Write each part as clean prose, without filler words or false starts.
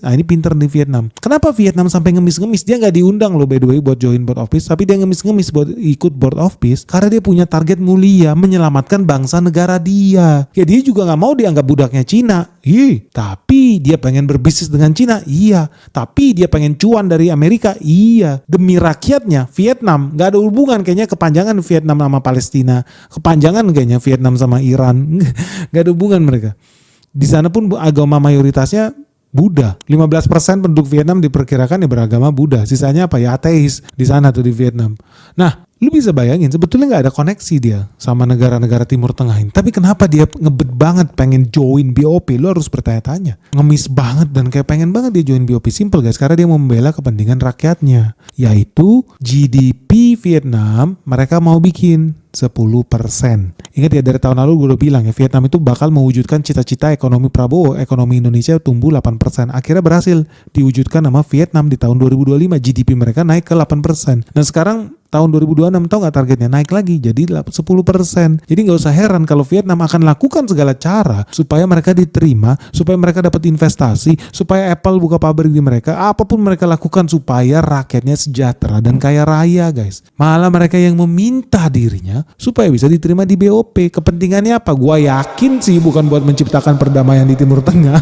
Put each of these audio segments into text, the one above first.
Nah ini pinter di Vietnam. Kenapa Vietnam sampai ngemis-ngemis? Dia nggak diundang loh by the way buat join board of peace, tapi dia ngemis-ngemis buat ikut board of peace karena dia punya target mulia menyelamatkan bangsa negara dia. Ya dia juga nggak mau dianggap budaknya Cina. Tapi dia pengen berbisnis dengan Cina. Iya. Tapi dia pengen cuan dari Amerika. Iya. Demi rakyatnya Vietnam. Nggak ada hubungan kayaknya kepanjangan Vietnam sama Palestina. Kepanjangan kayaknya Vietnam sama Iran. Nggak ada hubungan mereka. Di sana pun agama mayoritasnya Buddha. 15% penduduk Vietnam diperkirakan beragama Buddha. Sisanya apa ya? Ateis di sana tuh di Vietnam. Nah, lu bisa bayangin sebetulnya nggak ada koneksi dia sama negara-negara Timur Tengah ini. Tapi kenapa dia ngebet banget pengen join BOP? Lu harus bertanya-tanya. Ngemis banget dan kayak pengen banget dia join BOP. Simple guys, karena dia membela kepentingan rakyatnya. Yaitu GDP Vietnam mereka mau bikin 10%. Ingat ya dari tahun lalu gue udah bilang ya Vietnam itu bakal mewujudkan cita-cita ekonomi Prabowo, ekonomi Indonesia tumbuh 8%. Akhirnya berhasil diwujudkan sama Vietnam di tahun 2025. GDP mereka naik ke 8%. Nah sekarang tahun 2026 tahu nggak targetnya naik lagi jadi 10%. Jadi nggak usah heran kalau Vietnam akan lakukan segala cara supaya mereka diterima, supaya mereka dapat investasi, supaya Apple buka pabrik di mereka. Apapun mereka lakukan supaya rakyatnya sejahtera dan kaya raya guys. Malah mereka yang meminta dirinya supaya bisa diterima di BOP. Kepentingannya apa? Gua yakin sih bukan buat menciptakan perdamaian di Timur Tengah.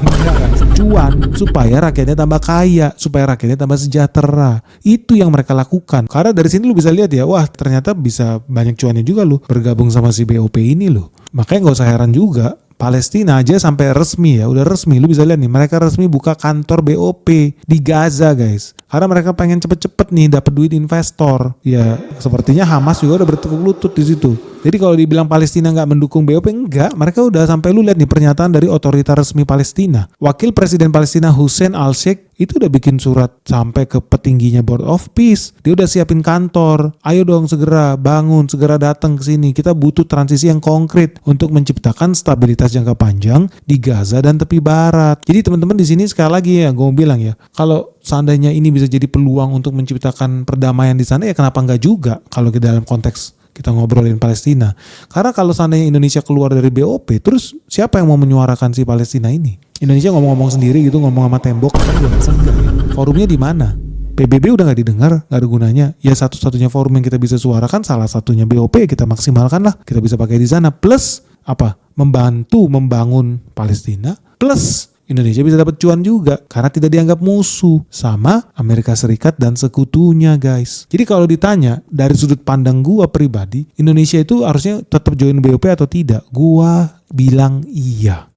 Cuan supaya rakyatnya tambah kaya, supaya rakyatnya tambah sejahtera. Itu yang mereka lakukan. Karena dari sini lu bisa lihat ya, wah ternyata bisa banyak cuannya juga lu bergabung sama si BOP ini lu. Makanya gak usah heran juga Palestina aja sampai resmi ya, udah resmi. Lu bisa lihat nih, mereka resmi buka kantor BOP di Gaza guys. Karena mereka pengen cepet-cepet nih dapat duit investor. Ya sepertinya Hamas juga udah bertekuk lutut di situ. Jadi kalau dibilang Palestina nggak mendukung BOP, enggak. Mereka udah sampai lu lihat nih pernyataan dari otorita resmi Palestina. Wakil Presiden Palestina Hussein Al-Sheikh itu udah bikin surat sampai ke petingginya Board of Peace. Dia udah siapin kantor. Ayo dong segera bangun, segera datang ke sini. Kita butuh transisi yang konkret untuk menciptakan stabilitas jangka panjang di Gaza dan tepi barat. Jadi teman-teman di sini sekali lagi ya, gue mau bilang ya, kalau seandainya ini bisa jadi peluang untuk menciptakan perdamaian di sana ya kenapa enggak juga kalau ke dalam konteks kita ngobrolin Palestina. Karena kalau seandainya Indonesia keluar dari BOP, terus siapa yang mau menyuarakan si Palestina ini? Indonesia ngomong-ngomong sendiri gitu, ngomong sama tembok, kan juga enggak ya. Forumnya di mana? PBB udah nggak didengar, nggak ada gunanya. Ya satu-satunya forum yang kita bisa suarakan salah satunya BOP, kita maksimalkan lah. Kita bisa pakai di sana. Plus apa? Membantu membangun Palestina. Plus Indonesia bisa dapat cuan juga karena tidak dianggap musuh sama Amerika Serikat dan sekutunya guys. Jadi kalau ditanya dari sudut pandang gua pribadi, Indonesia itu harusnya tetap join BOP atau tidak? Gua bilang iya.